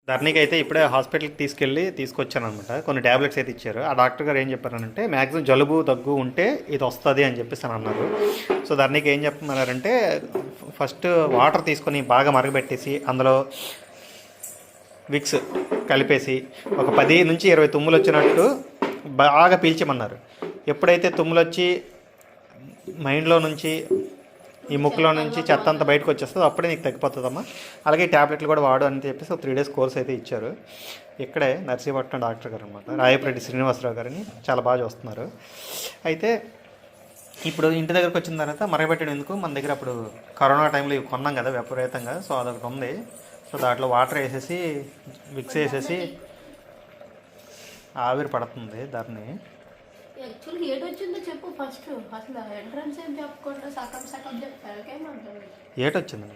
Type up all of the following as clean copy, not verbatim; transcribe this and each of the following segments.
ధరణికి అయితే ఇప్పుడే హాస్పిటల్కి తీసుకొచ్చాను అనమాట. కొన్ని ట్యాబ్లెట్స్ అయితే ఇచ్చారు. ఆ డాక్టర్ గారు ఏం చెప్పారంటే మ్యాక్సిమం జలుబు దగ్గు ఉంటే ఇది వస్తుంది అని చెప్పేసి అని అన్నారు. సో ధరణికి ఏం చెప్పమన్నారంటే ఫస్ట్ వాటర్ తీసుకొని బాగా మరగబెట్టేసి అందులో విక్స్ కలిపేసి ఒక 10 నుంచి 20 తుమ్ములు వచ్చినట్టు బాగా పీల్చమన్నారు. ఎప్పుడైతే తుమ్ములు వచ్చి మైండ్లో నుంచి ఈ ముక్కులో నుంచి చెత్త అంతా బయటకు వచ్చేస్తుంది అప్పుడే నీకు తగ్గిపోతుందమ్మా. అలాగే ట్యాబ్లెట్లు కూడా వాడు అని చెప్పేసి ఒక 3 days కోర్స్ అయితే ఇచ్చారు. ఇక్కడే నర్సీపట్నం డాక్టర్ గారు అనమాట, రాయపరెడ్డి శ్రీనివాసరావు గారిని చాలా బాగా చూస్తున్నారు. అయితే ఇప్పుడు ఇంటి దగ్గరకు వచ్చిన తర్వాత మరగబెట్టడం ఎందుకు, మన దగ్గర అప్పుడు కరోనా టైంలో ఇవి కొన్నాం కదా విపరీతంగా. సో అదొకటి ఉంది. సో దాంట్లో వాటర్ వేసేసి విక్స్ వేసేసి ఆవిరి పడుతుంది దాన్ని. యాక్చువల్గా ఏడు వచ్చిందో చెప్పు ఫస్ట్. అసలు ఎంట్రన్స్ ఏం చెప్పకుండా సగం చెప్తారు. ఏటొచ్చింది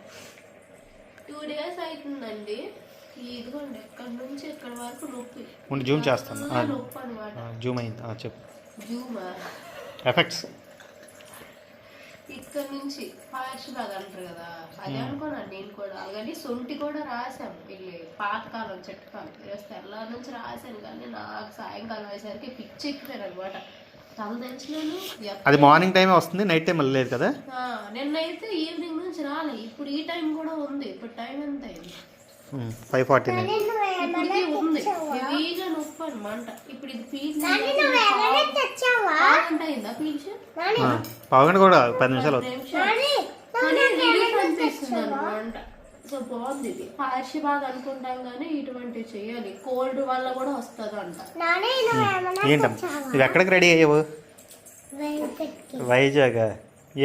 2 days అవుతుందండి. ఇదిగోండి ఎక్కడ నుంచి ఎక్కడి వరకు నొప్పి. ముందు జూమ్ చేస్తాను. నొప్పి అనమాట. జూమ్ అయింది చెప్పు. జూమా ఎఫెక్ట్స్ ఇక్కడ నుంచి ఫాస్ట్ బాగా అంటారు కదా, అదే అనుకున్నాను నేను కూడా. అలాగని సొంటి కూడా రాశాను వెళ్ళి పాతకాలం చెట్టుకాలం తెల్ల నుంచి రాశాను. కానీ నాకు సాయంకాలం అయ్యేసరికి పిచ్చి ఎక్కిపోయాను అనమాట. తల తెచ్చినాను. అది మార్నింగ్ టైమే వస్తుంది, నైట్ టైం లేదు కదా. నిన్నైతే ఈవినింగ్ నుంచి రాలే. ఇప్పుడు ఈ టైం కూడా ఉంది. ఇప్పుడు టైం ఎంత అయింది? 5:49 ఉంది. హెవీగా నొప్పి అనమాట. ఇప్పుడు ఇది పీల్చి అయిందా పీల్చి పావుగంట కూడా 10 నిమిషాలు అనిపిస్తుంది అనమాట. సో బాగుంది ఇది. పార్షి బాగా అనుకుంటాం కానీ ఇటువంటివి చేయాలి. కోల్డ్ వల్ల కూడా వస్తుంది అంట. ఏంటమ్మా నువ్వు ఎక్కడికి రెడీ అయ్యావు? వైజాగ్.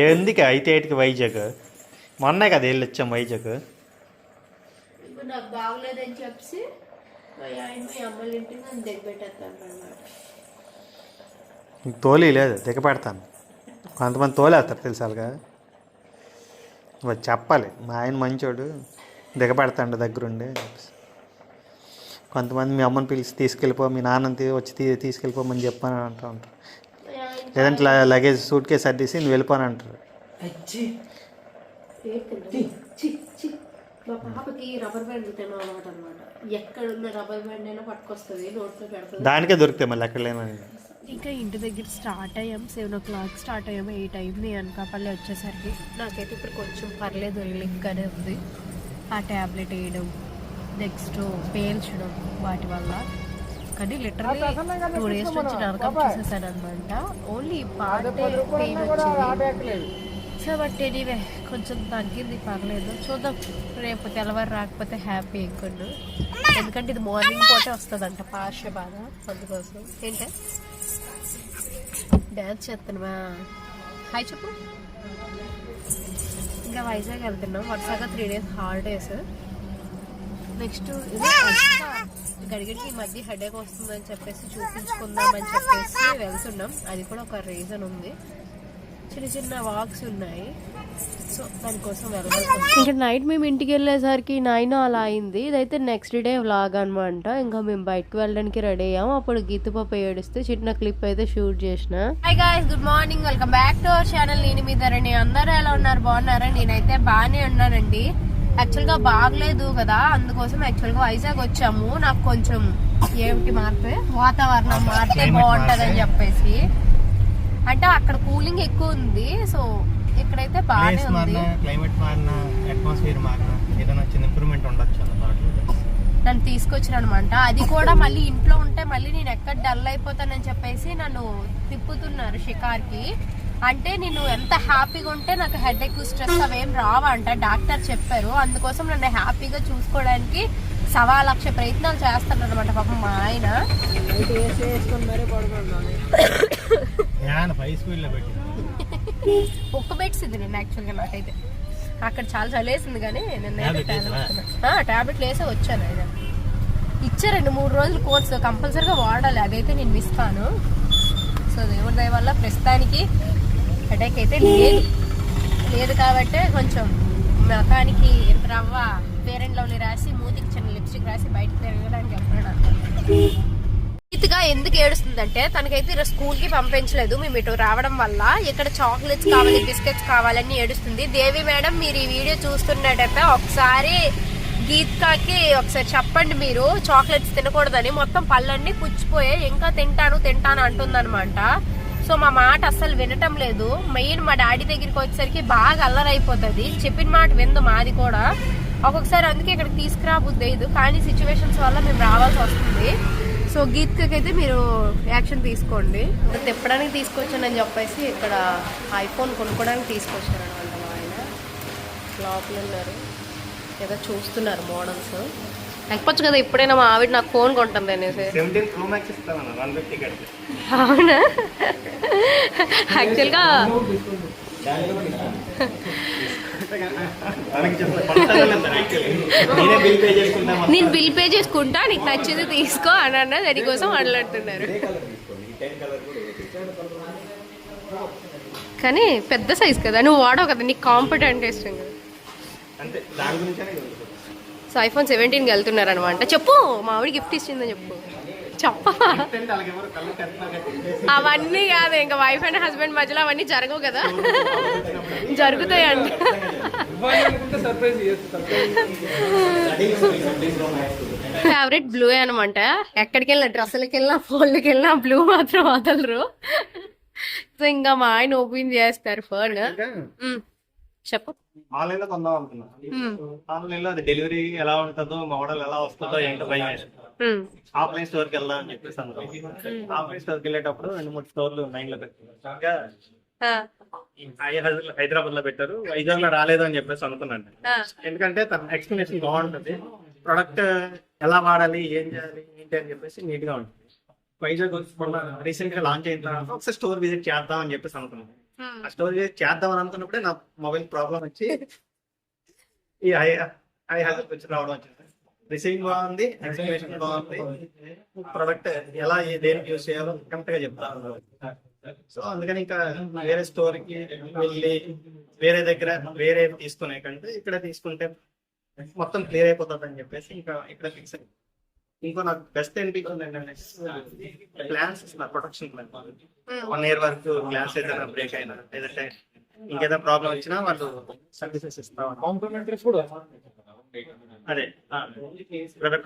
ఎందుకు అయితే 8కి వైజాగ్? మొన్నే కదా వెళ్ళి వచ్చాం వైజాగ్. ఇప్పుడు నాకు బాగలేదని చెప్పి అమ్మల ఇంటికి నన్ను దిగబెట్టేస్తాను అనమాట. తోలి లేదు దిగపెడతాను. కొంతమంది తోలేస్తారు తెలుసాలుగా. చెప్పాలి మా ఆయన మంచోడు దిగపెడతాడు దగ్గరుండి. కొంతమంది మీ అమ్మని పిలిచి తీసుకెళ్ళిపో, మీ నాన్నని వచ్చి తీసుకెళ్ళిపోమని చెప్పని అంటూ ఉంటారు. లేదంటే లగేజ్ సూట్ కేసు అడ్డేసి నువ్వు వెళ్ళిపోని అంటారు. మా పాపకి రబ్బర్ బ్యాండ్ తినడం అలవాటు అనమాట. ఎక్కడున్న రబ్బర్ బ్యాండ్ అయినా పట్టుకొస్తుంది, నోట్లో పెడుతుంది. దానికే దొరుకుతాయి మళ్ళీ ఎక్కడ లేమని. ఇంకా ఇంటి దగ్గర స్టార్ట్ అయ్యాం. 7 o'clock స్టార్ట్ అయ్యాము. 8 అయింది అనకాపల్లి వచ్చేసరికి. నాకైతే ఇప్పుడు కొంచెం పర్లేదు, రిలీఫ్గానే ఉంది. ఆ ట్యాబ్లెట్ వేయడం, నెక్స్ట్ పేల్చడం వాటి వల్ల. కానీ లిటరలీ 2 days నుంచి నరకం చూసేసాను అనమాట. ఓన్లీ పార్ట్ పెయిన్ వచ్చింది. సో బట్ ఎనీవే కొంచెం తగ్గింది, పర్లేదు. చూద్దాం రేపు తెల్లవారు రాకపోతే హ్యాపీ ఎక్కుండు. ఎందుకంటే ఇది మార్నింగ్ పూటే వస్తుందంట పార్శ్వ బాధ. అందుకోసం ఏంటే డ్యాన్స్ చేస్తున్నావా? హాయ్ చెప్పు. ఇంకా వైజాగ్ వెళ్తున్నాం. వరుసగా 3 days హాలిడేస్. నెక్స్ట్ గడిగడికి ఈ మధ్య హెడేక్ వస్తుందని చెప్పేసి చూపించుకుందామని చెప్పేసి వెళ్తున్నాం. అది కూడా ఒక రీజన్ ఉంది. చిన్న చిన్న వాక్స్ ఉన్నాయి. సో దానికోసం వెళ్ళాలి. ఇంకా నైట్ మేము ఇంటికి వెళ్ళేసరికి 9 అలా అయింది. ఇదైతే నెక్స్ట్ డే వ్లాగ్ అనమాట. ఇంకా మేము బయటకు వెళ్ళడానికి రెడీ అయ్యాము. అప్పుడు గీతపాప ఏడిస్తే చిన్న క్లిప్ అయితే షూట్ చేసిన. Hi guys, good morning, welcome back to our channel. నేను మీ ధరణి. అందరూ ఎలా ఉన్నారు? బాగున్నారా? నేనైతే బాగానే ఉన్నానండి. యాక్చువల్ గా బాగలేదు కదా, అందుకోసం యాక్చువల్ గా వైజాగ్ వచ్చాము. నాకు కొంచెం ఏమిటి మారితే వాతావరణం మారితే బాగుంటదని చెప్పేసి. అంటే అక్కడ కూలింగ్ ఎక్కువ ఉంది. సో ఇక్కడైతే బాగానే ఉంది. క్లైమేట్ మారినా, అట్మాస్ఫియర్ మారినా ఏదైనా చిన్న ఇంప్రూవ్మెంట్ ఉండొచ్చు అన్నమాట. నన్ను తీసుకొచ్చారు అనమాట. అది కూడా మళ్ళీ ఇంట్లో ఉంటే మళ్ళీ నేను ఎక్కడ డల్ అయిపోతానని చెప్పేసి నన్ను తిప్పుతున్నారు షికార్కి. అంటే నేను ఎంత హ్యాపీగా ఉంటే నాకు హెడేక్, స్ట్రెస్ అవేం రావంట డాక్టర్ చెప్పారు. అందుకోసం నన్ను హ్యాపీగా చూసుకోవడానికి 1,00,000 ప్రయత్నాలు చేస్తాను అనమాట పాపం మా ఆయన. ఒక్క బెడ్స్ ఇది నేను యాక్చువల్గా. నాకైతే అక్కడ చాలా చలేసింది కానీ నేను టాబ్లెట్లు వేసే వచ్చాను. ఆయన ఇచ్చారు 2-3 రోజులు కోర్సు, కంపల్సరీగా వాడాలి. అదైతే నేను మిస్ కాను. సో దేవుడి దయ వల్ల ప్రస్తుతానికి హెడేక్ అయితే లేదు కాబట్టి కొంచెం మకానికి రవ్వ ఫేర్ అండ్ లవ్లీ రాసి, మూతికి చిన్న లిప్స్టిక్ రాసి బయటకు తిరగడానికి చెప్పాడు. రీతిగా ఎందుకు ఏడుస్తుందంటే తనకైతే ఈరోజు స్కూల్కి పంపించలేదు మేము ఇటు రావడం వల్ల. ఇక్కడ చాక్లెట్స్ కావాలి, బిస్కెట్స్ కావాలని ఏడుస్తుంది. దేవి మేడం, మీరు ఈ వీడియో చూస్తున్నట్టయితే ఒకసారి గీత్కాకి ఒకసారి చెప్పండి మీరు చాక్లెట్స్ తినకూడదని, మొత్తం పళ్ళన్నీ పుచ్చిపోయాయి, ఇంకా తింటాను అంటుందన్నమాట. సో మా మాట అస్సలు వినటం లేదు. మెయిన్ మా డాడీ దగ్గరికి వచ్చేసరికి బాగా అల్లరైపోతుంది, చెప్పిన మాట విందు మాది కూడా ఒక్కొక్కసారి. అందుకే ఇక్కడికి తీసుకురా బుద్ధి లేదు, కానీ సిచ్యువేషన్స్ వల్ల మేము రావాల్సి వస్తుంది. సో గీత్కకి అయితే మీరు యాక్షన్ తీసుకోండి. తిప్పడానికి తీసుకొచ్చానని చెప్పేసి ఇక్కడ ఐఫోన్ కొనుక్కోవడానికి తీసుకొచ్చాను అనమాట. మా ఆయన లోపల ఉన్నారు, ఏదో చూస్తున్నారు మోడల్స్. చెప్పచ్చు కదా ఇప్పుడైనా మా ఆవిడ నాకు ఫోన్ కొంటుంది అనేసి. అవునా? యాక్చువల్గా నేను బిల్ పే చేసుకుంటా, నీకు నచ్చింది తీసుకో అని అన్న, దానికోసం మాట్లాడుతున్నారు. కానీ పెద్ద సైజ్ కదా, నువ్వు వాడవు కదా, నీకు కాంపిటెంట్ ఇష్టం కదా. సో ఐఫోన్ 17 వెళ్తున్నారు అనమాట. చెప్పు మా ఆవిడ గిఫ్ట్ ఇచ్చిందని చెప్పు. చెప్పవా? అవన్నీ కాదు, ఇంకా వైఫ్ అండ్ హస్బెండ్ మధ్యలో అవన్నీ జరగవు కదా. జరుగుతాయండి. ఫేవరెట్ బ్లూ అనమాట. ఎక్కడికి వెళ్ళినా, డ్రెస్సులకి వెళ్ళినా, ఫోన్లకి వెళ్ళినా బ్లూ మాత్రం వదలరు. సో ఇంకా మా ఆయన ఓపెన్ చేస్తారు ఫోన్. చెప్పు. ఆన్లైన్ లో కొందాం అనుకున్నా. ఆన్లైన్ లో అది డెలివరీ ఎలా ఉంటుందో, మోడల్ ఎలా వస్తుందో ఏంటో భయం వేసింది. ఆఫ్లైన్ స్టోర్ కి వెళ్దాం అని చెప్పేసి అనుకున్నాం. ఆఫ్లైన్ స్టోర్ కి వెళ్ళేటప్పుడు 2-3 స్టోర్లు 9 లో పెట్టారు. హైదరాబాద్ లో పెట్టారు, వైజాగ్ లో రాలేదు అని చెప్పేసి అనుకున్నాను. ఎందుకంటే తన ఎక్స్ప్లెనేషన్ బాగుంటుంది, ప్రొడక్ట్ ఎలా వాడాలి, ఏం చేయాలి ఏంటి అని చెప్పేసి నీట్ గా ఉంటుంది. వైజాగ్ రీసెంట్ గా లాంచ్ అయిన తర్వాత ఒకసారి స్టోర్ విజిట్ చేద్దాం అని చెప్పేసి అనుకున్నాను. ఆ స్టోర్ విజిట్ చేద్దాం అని అనుకున్నప్పుడే నా మొబైల్ ప్రాబ్లం వచ్చి ఈ ఐ హజార్ వచ్చి రావడం వచ్చింది. రిసీవింగ్ బాగుంది, ఎక్స్ప్లెనేషన్ బాగుంది, ప్రొడక్ట్ ఎలా దేనికి యూజ్ చేయాలో కరెక్ట్ గా చెప్తాను. సో అందుకని ఇంకా వేరే స్టోర్ కి వెళ్ళి వేరే దగ్గర వేరే తీసుకునే కంటే ఇక్కడ తీసుకుంటే మొత్తం క్లియర్ అయిపోతుంది అని చెప్పేసి ఇంకా ఇక్కడ ఫిక్స్ అయ్యింది. ఇంకో నాకు బెస్ట్ అనిపించింది ఏంటంటే ప్లాన్స్ ఇస్తున్నారు, ప్రొటెక్షన్ ప్లాన్. 1 year వరకు గ్లాస్ ఏదైనా బ్రేక్ అయినా లేదంటే ఇంకేదైనా ప్రాబ్లం వచ్చినా వాళ్ళు సర్వీసెస్ ఇస్తాం. అదే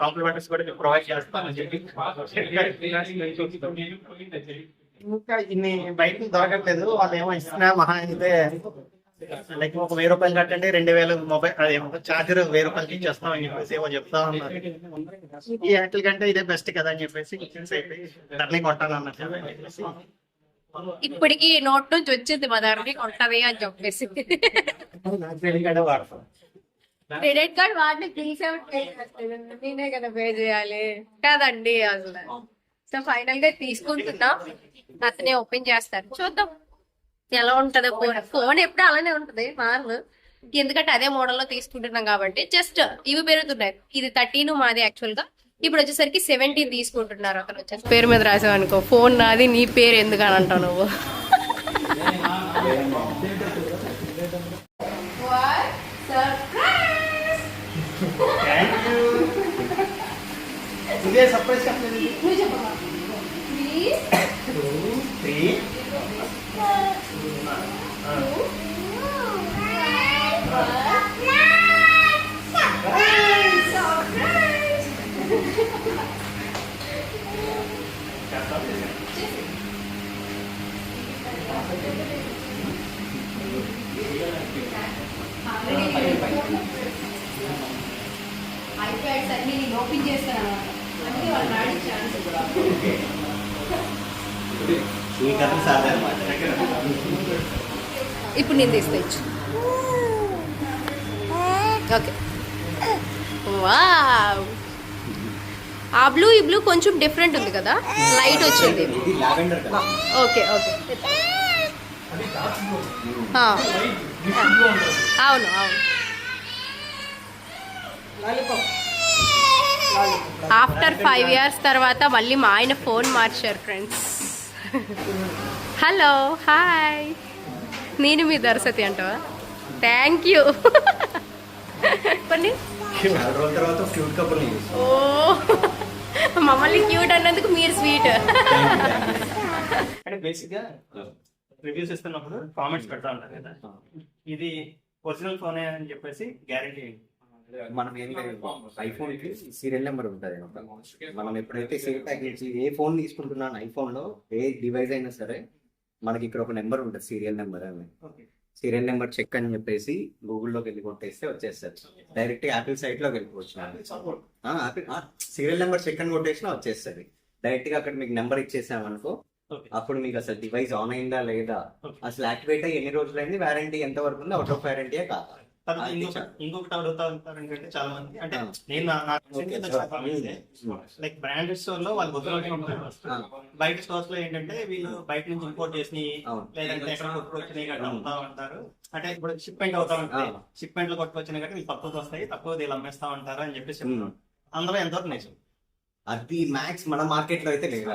కాంప్లిమెంటరీస్ కూడా ప్రొవైడ్ చేస్తామని చెప్పి. ఇంకా ఇన్ని బయటకు దొరకట్లేదు, వాళ్ళు ఏమో ఇస్తున్నా మహా అయితే లైక్ ఒక 1000 రూపాయలు కట్టండి, 2000 మొబైల్ చార్జర్ 1000 రూపాయలకి ఇచ్చేస్తాం అని చెప్పేసి ఏమో చెప్తా ఉన్నారు. ఈ యాక్టిల్ కంటే ఇదే బెస్ట్ కదా అని చెప్పేసి టర్నింగ్ కొంటాను అన్నట్టు. ఇప్పటికి నోట్ నుంచి వచ్చింది మా దాన్ని కొంటది అని చెప్పేసి. క్రెడిట్ కార్డే వాడతాం. క్రెడిట్ కార్డ్ వాడిని నేనే కదా పే చేయాలి కదండి అసలు. సో ఫైనల్ గా తీసుకుంటున్నాం, అతనే ఓపెన్ చేస్తారు, చూద్దాం ఎలా ఉంటదో. ఫోన్ ఎప్పుడు అలానే ఉంటది, మారదు. ఎందుకంటే అదే మోడల్ లో తీసుకుంటున్నాం కాబట్టి జస్ట్ ఇవి పెరుగుతున్నాయి. ఇది 13 మాది యాక్చువల్ గా, ఇప్పుడు వచ్చేసరికి 17 తీసుకుంటున్నారు. అతను వచ్చేసి పేరు మీద రాసావు అనుకో, ఫోన్ నాది నీ పేరు ఎందుకు అని అంటావు నువ్వు. ఐప్యాడ్స్ అన్ని నేను ఓపెన్ చేస్తాను అంటే వాళ్ళు రాడి ఛాన్స్. ఇప్పుడు నేను తీసుకోవచ్చు. Okay, wow. ఆ బ్లూ ఈ బ్లూ కొంచెం డిఫరెంట్ ఉంది కదా, లైట్ వచ్చింది. ఓకే ఓకే, అవును అవును. ఆఫ్టర్ 5 years తర్వాత మళ్ళీ మా ఆయన ఫోన్ మార్చారు ఫ్రెండ్స్. హలో, హాయ్, నేను మీ దర్శతి అంటావా? Thank you. చెప్పండి. ఓ, మమ్మల్ని క్యూట్ అన్నందుకు మీరు స్వీట్. అంటే బేసిక్ గా రివ్యూస్ ఇస్తున్నప్పుడు కామెంట్స్ పెడతా ఉంటారు కదా, ఇది ఒరిజినల్ ఫోనే అని చెప్పేసి గ్యారంటీ మనం ఏం లేదు, ఐఫోన్ కి సీరియల్ నెంబర్ ఉంటుంది. మనం ఎప్పుడైతే సేల్ ప్యాక్ నుంచి ఏ ఫోన్ తీసుకుంటున్నాను, ఐఫోన్ లో ఏ డివైస్ అయినా సరే మనకి ఇక్కడ ఒక నెంబర్ ఉంటుంది, సీరియల్ నెంబర్ అని. సీరియల్ నెంబర్ చెక్ అని చెప్పేసి గూగుల్లోకి వెళ్ళి కొట్టేస్తే వచ్చేస్తారు. డైరెక్ట్ యాపిల్ సైట్ లోకి వెళ్ళిపోవచ్చు. యాపిల్ సీరియల్ నెంబర్ చెక్ అని కొట్టేసినా వచ్చేస్తుంది. డైరెక్ట్ గా అక్కడ మీకు నెంబర్ ఇచ్చేసామనుకో, అప్పుడు మీకు అసలు డివైస్ ఆన్ అయిందా లేదా, అసలు యాక్టివేట్ అయ్యి ఎన్ని రోజులైంది, వారంటీ ఎంత వరకు ఉంది, అవుట్ ఆఫ్ వారంటీయే కాదా. ఇంకొకటి అడుగుతా ఉంటారు ఏంటంటే చాలా మంది, అంటే నేను లైక్ బ్రాండెడ్ స్టోర్ లో వాళ్ళు గుర్తులోనే ఉంటారు. బయట స్టోర్స్ లో ఏంటంటే వీళ్ళు బయట నుంచి ఇంపోర్ట్ చేసి లేదంటే ఎక్కడ కొట్టుకొచ్చినాయి గట్రా అమ్ముతా ఉంటారు. అంటే ఇప్పుడు షిప్మెంట్ అవుతా ఉంటాయి, షిప్మెంట్ లో కొట్టుకొచ్చినాయి కాబట్టి వీళ్ళు తక్కువకి వస్తాయి, తక్కువ వీళ్ళు అమ్మేస్తా ఉంటారు అని చెప్పేసి అందులో ఎంతవరకు నిజం? అది మ్యాక్స్ మన మార్కెట్ లో అయితే లేదు,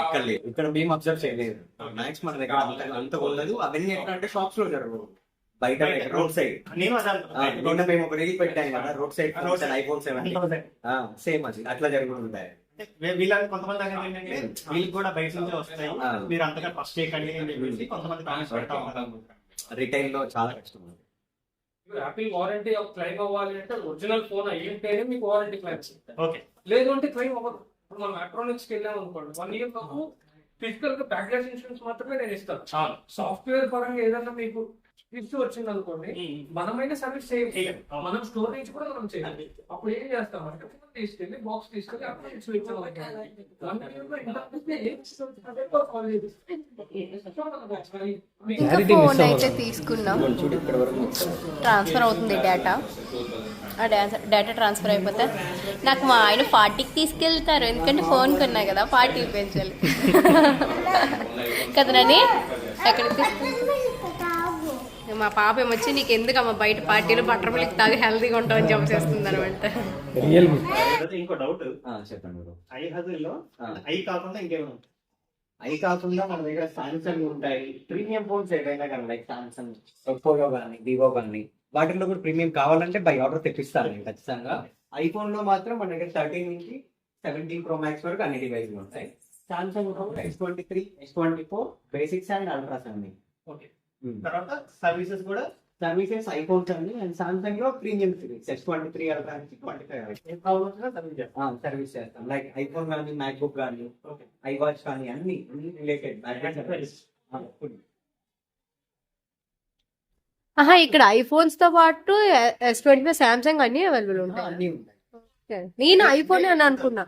ఇక్కడ లేదు, ఇక్కడ మేము అబ్జర్వ్ చేయలేదు. మ్యాక్స్ మన దగ్గర అంత ఉండదు. అవన్నీ ఎట్లా అంటే షాప్స్ లో జరగవు, బయట రోడ్ సైడ్. నేను మేము ఒక రీల్ పెట్టాం కదా, రోడ్ సైడ్ ఐఫోన్ 7 సేమ్ అది అట్లా జరుగుతుంటాయి. వీళ్ళకి కొంతమంది ఏంటంటే వీళ్ళు కూడా బయట నుంచి వస్తాయి, మీరు అంతగా ఫస్ట్ చేయకండి అని చెప్పేసి కొంతమంది కామెంట్స్ పెడతా ఉంటారు. రిటైల్ లో చాలా కష్టం. యాపిల్ వారంటీ క్లైమ్ అవ్వాలి అంటే ఒరిజినల్ ఫోన్ అయ్యింటేనే మీకు వారంటీ క్లైమ్. ఓకే, లేదు అంటే క్లైమ్ అవ్వదు. ఇప్పుడు మనం ఎలక్ట్రానిక్స్ కి వెళ్ళాం అనుకోండి, 1 year వరకు ఫిజికల్ గా బ్యాక్లాష్ ఇన్సూరెన్స్ మాత్రమే నేను ఇస్తాను. సాఫ్ట్వేర్ పరంగా ఏదైనా మీకు ఇష్యూ వచ్చింది అనుకోండి, మనమైనా సర్వీస్ చేయాలి, మనం స్టోర్ నుంచి కూడా మనం చేయాలి. అప్పుడు ఏం చేస్తామంటే ఫోన్ తీసుకెళ్ళి బాక్స్ తీసుకెళ్ళి అక్కడ ఫోన్ అయితే తీసుకున్నాం, ట్రాన్స్ఫర్ అవుతుంది డేటా. ఆ డేటా ట్రాన్స్ఫర్ అయిపోతే నాకు మా ఆయన 40కి తీసుకెళ్తారు, ఎందుకంటే ఫోన్ కొన్నా కదా 40 పెంచాలి కదా నని. ఎక్కడికి తీసుకెళ్తా మా పాప ఏమొచ్చి నీకు ఎందుకమ్మా బయట పార్టీలు బటర్ మిల్క్ తాగి హెల్తీగా ఉంటామని జాబ్ చేస్తుంది అనమాట. ఇంకో డౌట్ చెప్పండి. ఐ హజుల్లో ఐ కాకుండా ఇంకేమైనా అవి కాకుండా మన దగ్గర సామ్సంగ్ ఉంటాయి, ప్రీమియం ఫోన్స్ ఏదైనా కానీ లైక్ సామ్సంగ్, ఒప్పో కానీ, వివో కానీ, వాటిల్లో కూడా ప్రీమియం కావాలంటే బై ఆర్డర్ తెప్పిస్తాను నేను ఖచ్చితంగా. ఐఫోన్ లో మాత్రం మన దగ్గర 13 నుంచి 17 Pro Max వరకు అన్ని డివైస్లు ఉంటాయి. Samsung S23, S24 basics and ultras అన్ని. ఓకే, తర్వాత సర్వీసెస్ కూడా సర్వీసెస్ ఐఫోన్స్ అండి, అండ్ సామ్సంగ్ లో ప్రీమియం సిరీస్ S23 అల్ట్రా నుంచి 25 సర్వీస్ చేస్తాం. లైక్ ఐఫోన్ కానీ, మ్యాక్బుక్ కానీ, ఐవాచ్ కానీ అన్ని రిలేటెడ్. ఇక్కడ ఐఫోన్స్ తో పాటు S25, సామ్సంగ్ అన్ని అవైలబుల్ ఉంటాయి. అన్ని ఉంటాయి. నేను ఐఫోన్ అని అనుకున్నా.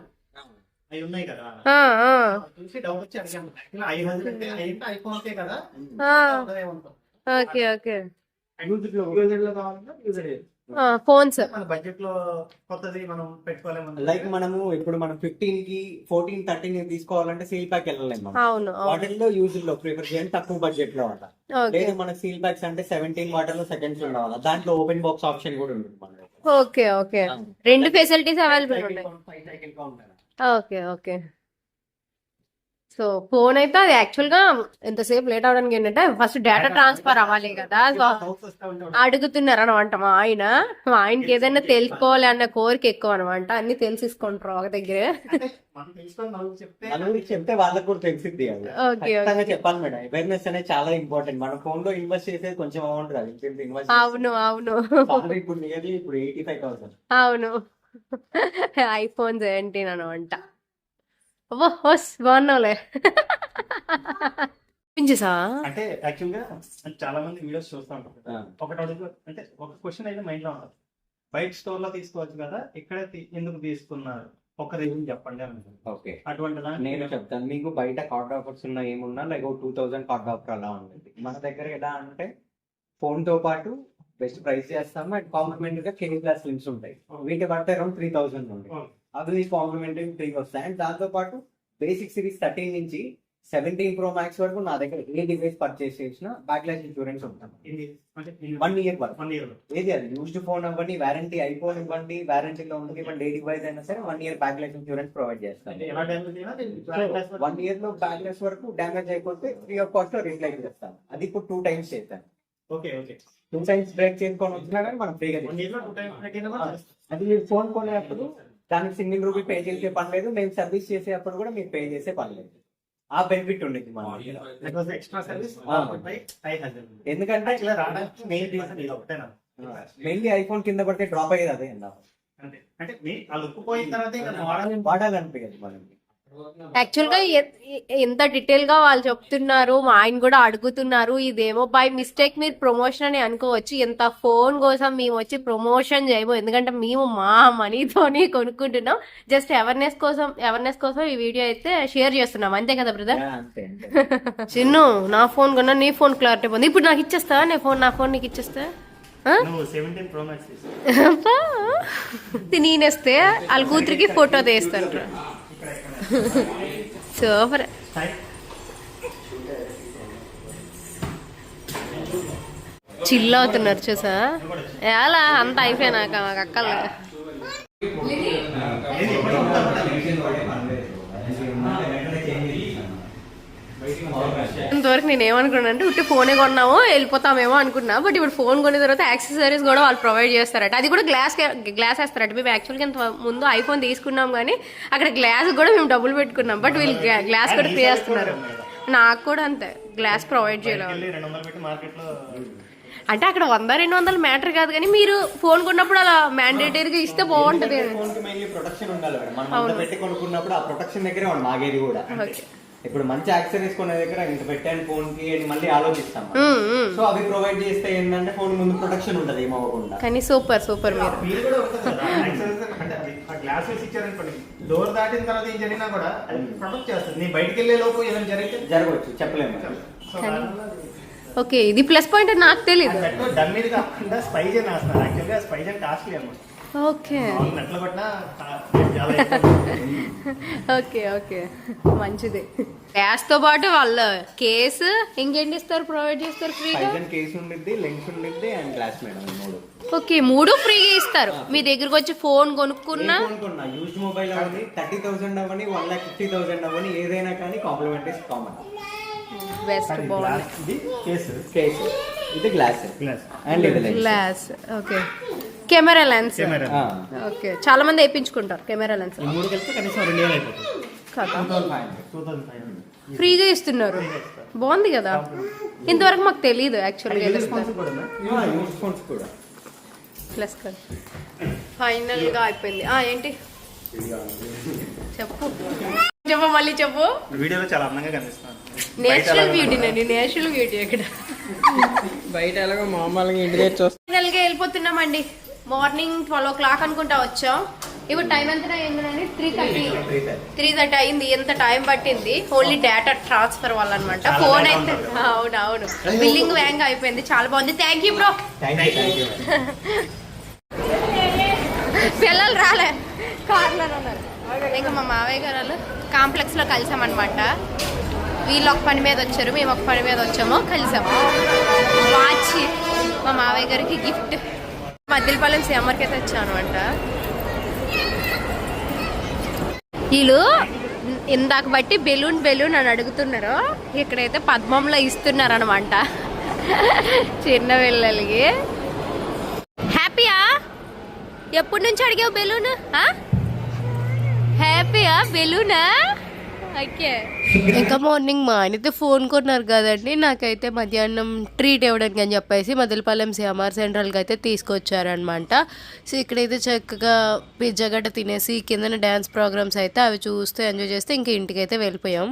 అవి ఉన్నాయి కదా, చూసి డౌట్ వచ్చి అడిగాను. ఐ హజుల్ అంటే ఐఫోన్ ఓకే కదా, ఓకే ఓకే. యూజర్ లో కావాలన్నా యూజర్ ఫోన్స్ మన బడ్జెట్ లో కొత్తది మనం పెట్టుకోలేము. లైక్ మనము ఇప్పుడు మనం 15 కి 14, 13 తీసుకోవాలంటే సీల్ ప్యాక్ వెళ్ళలేము. అవును, వాటిల్లో యూజ్ లో ప్రిఫర్ చేయండి, తక్కువ బడ్జెట్ లో ఉంటా. లేదు మన సీల్ ప్యాక్స్ అంటే 17 వాటిల్లో సెకండ్స్ ఉండవాలి, దాంట్లో ఓపెన్ బాక్స్ ఆప్షన్ కూడా ఉంటుంది మన దగ్గర. ఓకే ఓకే, రెండు ఫెసిలిటీస్ అవైలబుల్ ఉంటాయి. Okay okay. సో ఫోన్ అయితే అది యాక్చువల్ గా ఎంతసేపు లేట్ అవడానికి ఏంటంటే ఫస్ట్ డేటా ట్రాన్స్ఫర్ అవ్వాలి కదా, సో అడుగుతున్నారు అనమాట మా ఆయనకి ఏదైనా తెలుసుకోవాలి అన్న కోరిక ఎక్కువ అనమాట. అన్ని తెలిసిసుకుంటారు ఒక దగ్గర. చెప్తే వాళ్ళకి కూడా తెలిసింది. చెప్పాలి మేడం, అవేర్నెస్ అనేది చాలా ఇంపార్టెంట్. మన ఫోన్ లో ఇన్వెస్ట్ చేసేది కొంచెం అమౌంట్ కాదు. అవును అవును, ఇప్పుడు నియర్లీ ఇప్పుడు 85,000. అవును, ఐఫోన్ 17 అనమాట. బాగున్నావులే. అంటే యాక్చువల్ గా చాలా మంది వీడియోస్ చూస్తూ ఉంటారు. ఒకటి అడుగు అంటే ఒక క్వశ్చన్ అయితే మైండ్ లో ఉంటుంది, బయట స్టోర్ లో తీసుకోవచ్చు కదా, ఇక్కడ ఎందుకు తీసుకున్నారు, ఒక రీజన్ చెప్పండి అని. ఓకే, అటువంటి నేను చెప్తాను మీకు. బయట కార్డ్ ఆఫర్స్ ఉన్న ఏమున్నా లైక్ 2000 కార్డ్ ఆఫర్ అలా ఉంటుంది. మన దగ్గర ఎలా అంటే ఫోన్ తో పాటు బెస్ట్ ప్రైస్ చేస్తాము, అండ్ కాంప్లిమెంటరీ గా కేజీ క్లాస్ లింక్స్ ఉంటాయి. వీటి పడితే అరౌండ్ 3000 ఉంటాయి. అవి కాంప్లిమెంటరీ ఫ్రీగా వస్తాయి. అండ్ దాంతో పాటు బేసిక్ సిరీస్ 13 నుంచి 17 Pro Max వరకు నా దగ్గర ఏ డివైస్ పర్చేస్ చేసినా బ్యాక్లాష్ ఇన్సూరెన్స్ ఉంటుంది. 1 year వరకు. ఏది అది యూజ్డ్ ఫోన్ అవ్వండి, వారంటీ ఐఫోన్ ఇవ్వండి, వారంటీలో ఉంది ఇవ్వండి, ఏ డివైస్ అయినా సరే 1 year బ్యాక్లాష్ ఇన్సూరెన్స్ ప్రొవైడ్ చేస్తాను. 1 year లో బ్యాక్లాష్ వరకు డ్యామేజ్ అయిపోతే ఫ్రీ ఆఫ్ కాస్ట్ లో రీప్లేస్ చేస్తాను. అది ఇప్పుడు 2 times చేస్తాను. ఓకే ఓకే, 2 times బ్రేక్ చేసుకొని వచ్చినా కానీ మనం ఫ్రీగా అది. మీరు ఫోన్ కొనేటప్పుడు దానికి సింగిల్ రూపీ పే చేసే పని లేదు, మేము సర్వీస్ చేసేటప్పుడు కూడా మీరు పే చేసే పని లేదు. ఆ బెనిఫిట్ ఉండేది ఎక్స్ట్రా సర్వీస్. ఎందుకంటే ఎందుకంటే రావడానికి మెయిన్ రీజన్ ఇది ఒకటేనా, మెయిన్లీ ఐఫోన్ కింద పడితే డ్రాప్ అయ్యేది అదే అంతే. అంటే ఆ లుక్ పోయిన తర్వాత ఇంకా వాడాలనిపించదు మనకి. యాక్చువల్ గా ఎంత డీటెయిల్ గా వాళ్ళు చెప్తున్నారు, మా ఆయన కూడా అడుగుతున్నారు. ఇదేమో బై మిస్టేక్ మీరు ప్రమోషన్ అని అనుకోవచ్చు. ఎంత ఫోన్ కోసం మేము వచ్చి ప్రమోషన్ చేయము, ఎందుకంటే మేము మా మనీతోని కొనుక్కుంటున్నాం. జస్ట్ అవేర్నెస్ కోసం ఈ వీడియో అయితే షేర్ చేస్తున్నాం, అంతే కదా బ్రదర్? అంతే అంతే. చిన్ను, నా ఫోన్ కొన్నా నీ ఫోన్ క్లారిటీ పోయింది. ఇప్పుడు నాకు ఇచ్చేస్తా, నా ఫోన్ నీకు ఇచ్చేస్తా. నువ్వు 17 Pro Max నేనేస్తే వాళ్ళ కూతురికి ఫోటో తీస్తాను. సూపర్. చిల్ అవుతున్నారు చూసా, ఎలా అంత అయిపోయినాక మాకు అక్కల. ఇంతవరకు నేను ఏమనుకున్నాను అంటే ఉట్టి ఫోనే కొన్నామో వెళ్ళిపోతామేమో అనుకున్నా. బట్ ఇప్పుడు ఫోన్ కొన్న తర్వాత యాక్సెసరీస్ కూడా వాళ్ళు ప్రొవైడ్ చేస్తారట. అది కూడా గ్లాస్ వేస్తారట. మేము యాక్చువల్గా ఇంత ముందు ఐఫోన్ తీసుకున్నాం కానీ అక్కడ గ్లాస్ కూడా మేము డబ్బులు పెట్టుకున్నాం. బట్ వీళ్ళు గ్లాస్ కూడా ఫ్రీ చేస్తున్నారు. నాకు కూడా అంతే, గ్లాస్ ప్రొవైడ్ చేయలేదు. అంటే అక్కడ 100-200 మ్యాటర్ కాదు, కానీ మీరు ఫోన్ కొన్నప్పుడు అలా మ్యాండేటరీగా ఇస్తే బాగుంటది. ప్రొటెక్షన్ ఉండాలి. మనం పెట్టి కొనుక్కున్నప్పుడు ఆ ప్రొటెక్షన్ దగ్గరే మనం ఆగేది కూడా. ఇప్పుడు మంచి యాక్సెసరీస్ కొనే దగ్గర ఇంత పెట్టాను ఫోన్ కి అని మళ్ళీ ఆలోచిస్తాం. సో అవి ప్రొవైడ్ చేస్తే ఏంటంటే ఫోన్ ముందు ప్రొటెక్షన్ ఉంటది ఏమవ్వకుండా. కానీ సూపర్ మీరు కూడా గ్లాసెస్ ఇచ్చారనుకోండి, డోర్ దాటిన తర్వాత ఏం జరిగినా కూడా అది ప్రొటెక్ట్ చేస్తుంది. నీ బయటికి వెళ్ళే లోపు ఏమైనా జరగవచ్చు, చెప్పలేము. ఓకే, ఇది ప్లస్ పాయింట్ నాకు తెలియదు. డమ్మీది కాకుండా స్పైజన్ వేస్తున్నారు. యాక్చువల్గా స్పైజన్ కాస్ట్లీ అన్నమాట. ఓకే ఓకే మంచిది. గ్యాస్ తో పాటు వాళ్ళు కేసు ఇంకేంటి ఇస్తారు, ప్రొవైడ్ చేస్తారు ఫ్రీగా? కేసు ఉండిద్ది, లెన్స్ ఉండిద్ది అండ్ గ్లాస్ మేడం మూడు. ఓకే, 3 ఫ్రీగా ఇస్తారు. మీ దగ్గరకు వచ్చి ఫోన్ కొనుక్కున్నా యూజ్ మొబైల్ అవని 30,000 అవని 1,50,000 అవని ఏదైనా కానీ కాంప్లిమెంటరీ కామన్. బెస్ట్. బాగుంది. కేసు ఇది గ్లాస్ అండ్ ఇది glass. Okay, camera lens. Okay, చాలా మంది వేయించుకుంటారు కెమెరా లెన్స్. ఫ్రీగా ఇస్తున్నారు, బాగుంది కదా. ఇంతవరకు మాకు తెలియదు యాక్చువల్గా. ప్లస్ కదా ఫైనల్ గా అయిపోయింది. ఏంటి చెప్పు మళ్ళీ చెప్పు. వీడియోలో చాలా అందంగా కనిపిస్తాను. నేచురల్ బ్యూటీ నండి, నేచురల్ బ్యూటీ. అక్కడ బయట ఎలాగో మామూలుగా ఇంటి దగ్గర ఫైనల్ గా వెళ్ళిపోతున్నామండి. మార్నింగ్ 12 o'clock అనుకుంటా వచ్చాం. ఇప్పుడు టైం ఎంత అయిందండి? 3:30 అయింది. ఎంత టైం పట్టింది ఓన్లీ డేటా ట్రాన్స్ఫర్ వల్ల అనమాట. ఫోన్ అయితే అవును బిల్లింగ్ వ్యాంగ్ అయిపోయింది. చాలా బాగుంది. Thank you bro. పిల్లలు రాలే, కార్లో ఉన్నారు. ఇంకా మా మావయ్య గారు వాళ్ళు కాంప్లెక్స్ లో కలిసామన్నమాట. వీళ్ళు ఒక పని మీద వచ్చారు, మేము ఒక పని మీద వచ్చాము, కలిసాము. వాచ్ మా మావయ్య గారికి గిఫ్ట్. మద్దిలపాలెం సీఎంఆర్కి అయితే వచ్చాను అనమాట. వీళ్ళు ఇందాక బట్టి బెలూన్ అని అడుగుతున్నారు. ఇక్కడైతే పద్మంలో ఇస్తున్నారు అనమాట చిన్న పిల్లలకి. హ్యాపీయా? ఎప్పటి నుంచి అడిగావు బెలూన్? హ్యాపీయా బెలూనా? ఓకే. ఇంకా మార్నింగ్ మా ఆయనైతే ఫోన్ కొన్నారు కదండి. నాకైతే మధ్యాహ్నం ట్రీట్ ఇవ్వడానికి అని చెప్పేసి మదిలపాలెం సిఎంఆర్ సెంట్రల్కి అయితే తీసుకొచ్చారనమాట. సో ఇక్కడైతే చక్కగా పిజ్జా గట్ట తినేసి కిందన డ్యాన్స్ ప్రోగ్రామ్స్ అయితే అవి చూస్తూ ఎంజాయ్ చేస్తే ఇంక ఇంటికి అయితే వెళ్ళిపోయాం.